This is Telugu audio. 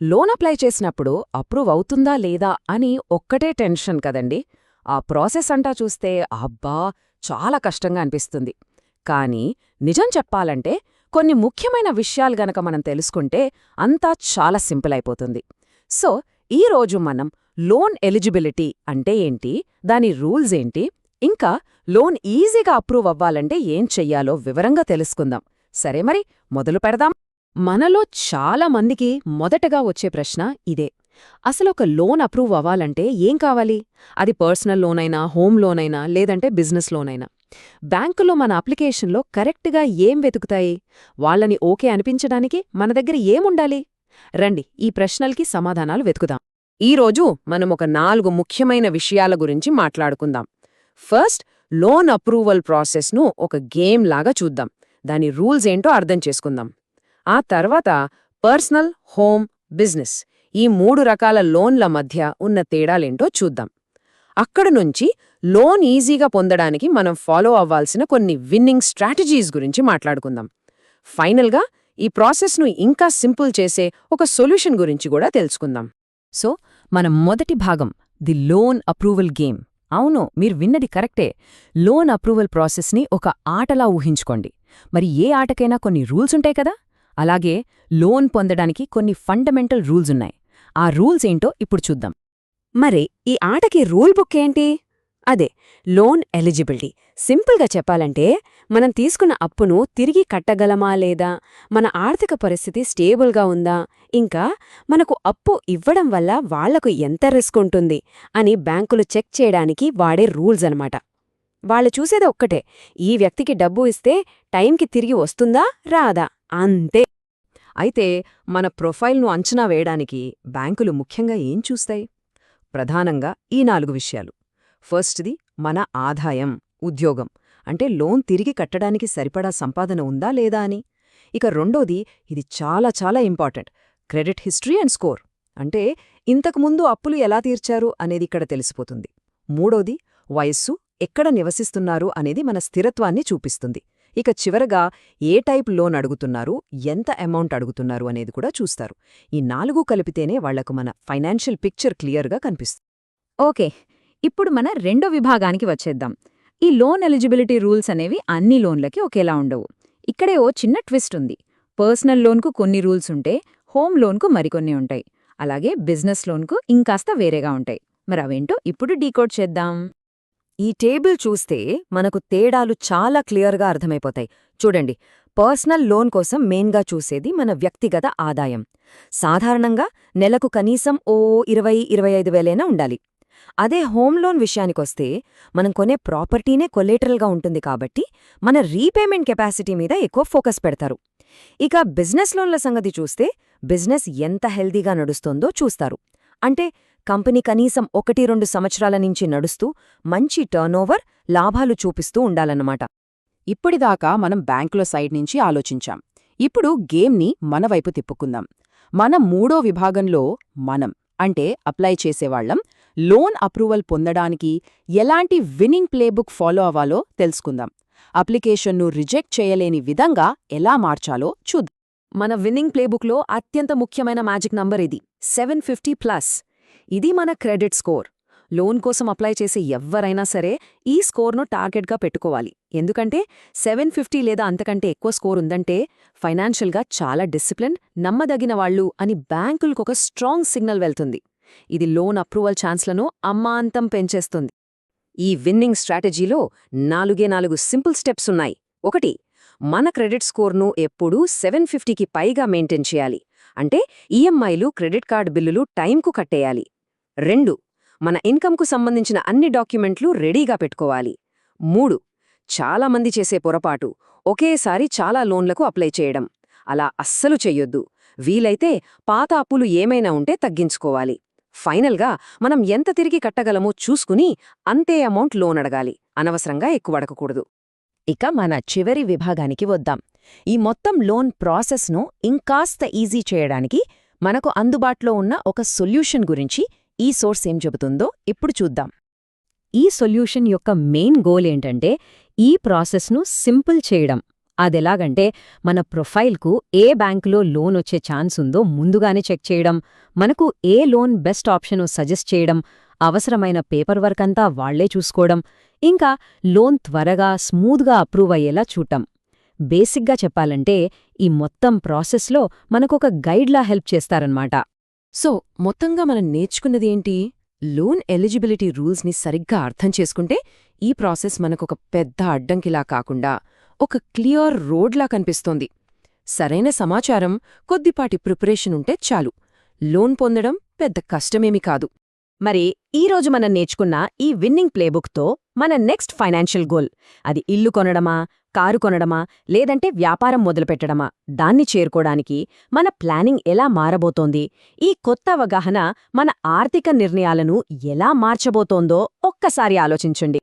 లోన్ అప్లై చేసినప్పుడు అప్రూవ్ అవుతుందా లేదా అని ఒక్కటే టెన్షన్ కదండి. ఆ ప్రాసెస్ అంటా చూస్తే అబ్బా చాలా కష్టంగా అనిపిస్తుంది. కానీ నిజం చెప్పాలంటే కొన్ని ముఖ్యమైన విషయాలు గనక మనం తెలుసుకుంటే అంతా చాలా సింపుల్ అయిపోతుంది. సో ఈరోజు మనం లోన్ ఎలిజిబిలిటీ అంటే ఏంటి, దాని రూల్స్ ఏంటి, ఇంకా లోన్ ఈజీగా అప్రూవ్ అవ్వాలంటే ఏం చెయ్యాలో వివరంగా తెలుసుకుందాం. సరే మరి మొదలు పెడదాం. మనలో చాలా మందికి మొదటగా వచ్చే ప్రశ్న ఇదే. అసలొక లోన్ అప్రూవ్ అవ్వాలంటే ఏం కావాలి? అది పర్సనల్ లోనైనా, హోమ్ లోనైనా, లేదంటే బిజినెస్ లోనైనా. బ్యాంకులో మన అప్లికేషన్లో కరెక్ట్గా ఏం వెతుకుతాయి? వాళ్ళని ఓకే అనిపించడానికి మన దగ్గర ఏముండాలి? రండి ఈ ప్రశ్నలకి సమాధానాలు వెతుకుదాం. ఈరోజు మనం ఒక 4 ముఖ్యమైన విషయాల గురించి మాట్లాడుకుందాం. ఫస్ట్, లోన్ అప్రూవల్ ప్రాసెస్ను ఒక గేమ్ లాగా చూద్దాం. దాని రూల్స్ ఏంటో అర్థం చేసుకుందాం. ఆ తర్వాత పర్సనల్, హోమ్, బిజినెస్ ఈ 3 రకాల లోన్ల మధ్య ఉన్న తేడాలేంటో చూద్దాం. అక్కడనుంచి లోన్ ఈజీగా పొందడానికి మనం ఫాలో అవ్వాల్సిన కొన్ని విన్నింగ్ స్ట్రాటజీస్ గురించి మాట్లాడుకుందాం. ఫైనల్గా ఈ ప్రాసెస్ను ఇంకా సింపుల్ చేసే ఒక సొల్యూషన్ గురించి కూడా తెలుసుకుందాం. సో మన మొదటి భాగం, ది లోన్ అప్రూవల్ గేమ్. అవును, మీరు విన్నది కరెక్టే. లోన్ అప్రూవల్ ప్రాసెస్ని ఒక ఆటలా ఊహించుకోండి. మరి ఏ ఆటకైనా కొన్ని రూల్స్ ఉంటాయి కదా, అలాగే లోన్ పొందడానికి కొన్ని ఫండమెంటల్ రూల్స్ ఉన్నాయి. ఆ రూల్స్ ఏంటో ఇప్పుడు చూద్దాం. మరి ఈ ఆటకి రూల్ బుక్ ఏంటి? అదే లోన్ ఎలిజిబిలిటీ. సింపుల్గా చెప్పాలంటే మనం తీసుకున్న అప్పును తిరిగి కట్టగలమా లేదా, మన ఆర్థిక పరిస్థితి స్టేబుల్గా ఉందా, ఇంకా మనకు అప్పు ఇవ్వడం వల్ల వాళ్లకు ఎంత రిస్క్ ఉంటుంది అని బ్యాంకులు చెక్ చేయడానికి వాడే రూల్స్ అనమాట. వాళ్ళు చూసేది ఒక్కటే, ఈ వ్యక్తికి డబ్బు ఇస్తే టైంకి తిరిగి వస్తుందా రాదా, అంతే. అయితే మన ప్రొఫైల్ను అంచనా వేయడానికి బ్యాంకులు ముఖ్యంగా ఏం చూస్తాయి? ప్రధానంగా ఈ 4 విషయాలు. ఫస్ట్ది మన ఆదాయం, ఉద్యోగం, అంటే లోన్ తిరిగి కట్టడానికి సరిపడా సంపాదన ఉందా లేదా అని. ఇక రెండోది, ఇది చాలా చాలా important, credit history and score, అంటే ఇంతకుముందు అప్పులు ఎలా తీర్చారు అనేది ఇక్కడ తెలిసిపోతుంది. మూడోది, వయస్సు, ఎక్కడ నివసిస్తున్నారు అనేది మన స్థిరత్వాన్ని చూపిస్తుంది. ఇక చివరగా ఏ టైప్ లోన్ అడుగుతున్నారు, ఎంత అమౌంట్ అడుగుతున్నారు అనేది కూడా చూస్తారు. ఈ 4 కలిపితేనే వాళ్లకు మన ఫైనాన్షియల్ పిక్చర్ క్లియర్గా కనిపిస్తుంది. ఓకే, ఇప్పుడు మన రెండో విభాగానికి వచ్చేద్దాం. ఈ లోన్ ఎలిజిబిలిటీ రూల్స్ అనేవి అన్ని లోన్లకి ఒకేలా ఉండవు. ఇక్కడే ఓ చిన్న ట్విస్ట్ ఉంది. పర్సనల్ లోన్కు కొన్ని రూల్స్ ఉంటే, హోమ్ లోన్కు మరికొన్ని ఉంటాయి. అలాగే బిజినెస్ లోన్కు ఇంకాస్త వేరేగా ఉంటాయి. మరి అవేంటో ఇప్పుడు డీకోడ్ చేద్దాం. ఈ టేబుల్ చూస్తే మనకు తేడాలు చాలా క్లియర్గా అర్థమైపోతాయి. చూడండి, పర్సనల్ లోన్ కోసం మెయిన్గా చూసేది మన వ్యక్తిగత ఆదాయం. సాధారణంగా నెలకు కనీసం ఓ 20-25 వేలైనా ఉండాలి. అదే హోమ్ లోన్ విషయానికొస్తే మనం కొనే ప్రాపర్టీనే కొలేటరల్గా ఉంటుంది కాబట్టి మన రీపేమెంట్ కెపాసిటీ మీద ఎక్కువ ఫోకస్ పెడతారు. ఇక బిజినెస్ లోన్ల సంగతి చూస్తే బిజినెస్ ఎంత హెల్దీగా నడుస్తోందో చూస్తారు. అంటే కంపెనీ కనీసం 1-2 సంవత్సరాల నుంచి నడుస్తూ మంచి టర్నోవర్, లాభాలు చూపిస్తూ ఉండాలన్నమాట. ఇప్పటిదాకా మనం బ్యాంకుల సైడ్ నుంచి ఆలోచించాం. ఇప్పుడు గేమ్ని మన వైపు తిప్పుకుందాం. మన మూడో విభాగంలో మనం అంటే అప్లై చేసేవాళ్లం లోన్ అప్రూవల్ పొందడానికి ఎలాంటి విన్నింగ్ ప్లేబుక్ ఫాలో అవ్వాలో తెలుసుకుందాం. అప్లికేషన్ను రిజెక్ట్ చేయలేని విధంగా ఎలా మార్చాలో చూద్దాం. మన విన్నింగ్ ప్లేబుక్లో అత్యంత ముఖ్యమైన మ్యాజిక్ నంబర్ ఇది, 750+. ఇది మన క్రెడిట్ స్కోర్. లోన్ కోసం అప్లై చేసే ఎవ్వరైనా సరే ఈ స్కోర్ను టార్గెట్గా పెట్టుకోవాలి. ఎందుకంటే 750 లేదా అంతకంటే ఎక్కువ స్కోర్ ఉందంటే ఫైనాన్షియల్గా చాలా డిసిప్లిన్, నమ్మదగిన వాళ్ళు అని బ్యాంకులకొక స్ట్రాంగ్ సిగ్నల్ వెళ్తుంది. ఇది లోన్ అప్రూవల్ ఛాన్స్లను అమ్మాంతం పెంచేస్తుంది. ఈ విన్నింగ్ స్ట్రాటజీలో 4 సింపుల్ స్టెప్స్ ఉన్నాయి. 1, మన క్రెడిట్ స్కోర్ను ఎప్పుడూ 750కి పైగా మెయింటైన్ చేయాలి. అంటే ఈఎంఐలు, క్రెడిట్ కార్డు బిల్లులు టైంకు కట్టేయాలి. 2, మన ఇన్కమ్కు సంబంధించిన అన్ని డాక్యుమెంట్లు రెడీగా పెట్టుకోవాలి. 3, చాలామంది చేసే పొరపాటు ఒకేసారి చాలా లోన్లకు అప్లై చేయడం. అలా అస్సలు చెయ్యొద్దు. వీలైతే పాత అప్పులు ఏమైనా ఉంటే తగ్గించుకోవాలి. ఫైనల్గా మనం ఎంత తిరిగి కట్టగలమో చూసుకుని అంతే అమౌంట్ లోన్ అడగాలి. అనవసరంగా ఎక్కువ అడగకూడదు. ఇక మన చివరి విభాగానికి వద్దాం. ఈ మొత్తం లోన్ ప్రాసెస్ను ఇంకాస్త ఈజీ చేయడానికి మనకు అందుబాటులో ఉన్న ఒక సొల్యూషన్ గురించి ఈ సోర్స్ ఏం చెబుతుందో ఇప్పుడు చూద్దాం. ఈ సొల్యూషన్ యొక్క మెయిన్ గోల్ ఏంటంటే ఈ ప్రాసెస్ను సింపుల్ చేయడం. అదెలాగంటే మన ప్రొఫైల్కు ఏ బ్యాంకులో లోన్ వచ్చే ఛాన్స్ ఉందో ముందుగానే చెక్ చేయడం, మనకు ఏ లోన్ బెస్ట్ ఆప్షను సజెస్ట్ చేయడం, అవసరమైన పేపర్ వర్క్ అంతా వాళ్లే చూసుకోవడం, ఇంకా లోన్ త్వరగా స్మూత్గా అప్రూవ్ అయ్యేలా చూడటం. బేసిక్గా చెప్పాలంటే ఈ మొత్తం ప్రాసెస్లో మనకొక గైడ్లా హెల్ప్ చేస్తారన్నమాట. సో మొత్తంగా మనం నేర్చుకున్నది ఏంటి? లోన్ ఎలిజిబిలిటీ రూల్స్ని సరిగ్గా అర్థం చేసుకుంటే ఈ ప్రాసెస్ మనకొక పెద్ద అడ్డంకిలా కాకుండా ఒక క్లియర్ రోడ్లా కనిపిస్తోంది. సరైన సమాచారం, కొద్దిపాటి ప్రిపరేషన్ ఉంటే చాలు, లోన్ పొందడం పెద్ద కష్టమేమీ కాదు. మరి ఈరోజు మనం నేర్చుకున్న ఈ విన్నింగ్ ప్లేబుక్తో మన నెక్స్ట్ ఫైనాన్షియల్ గోల్, అది ఇల్లు కొనడమా, కారు కొనడమా, లేదంటే వ్యాపారం మొదలుపెట్టడమా, దాన్ని చేరుకోవడానికి మన ప్లానింగ్ ఎలా మారబోతోంది, ఈ కొత్త అవగాహన మన ఆర్థిక నిర్ణయాలను ఎలా మార్చబోతోందో ఒక్కసారి ఆలోచించండి.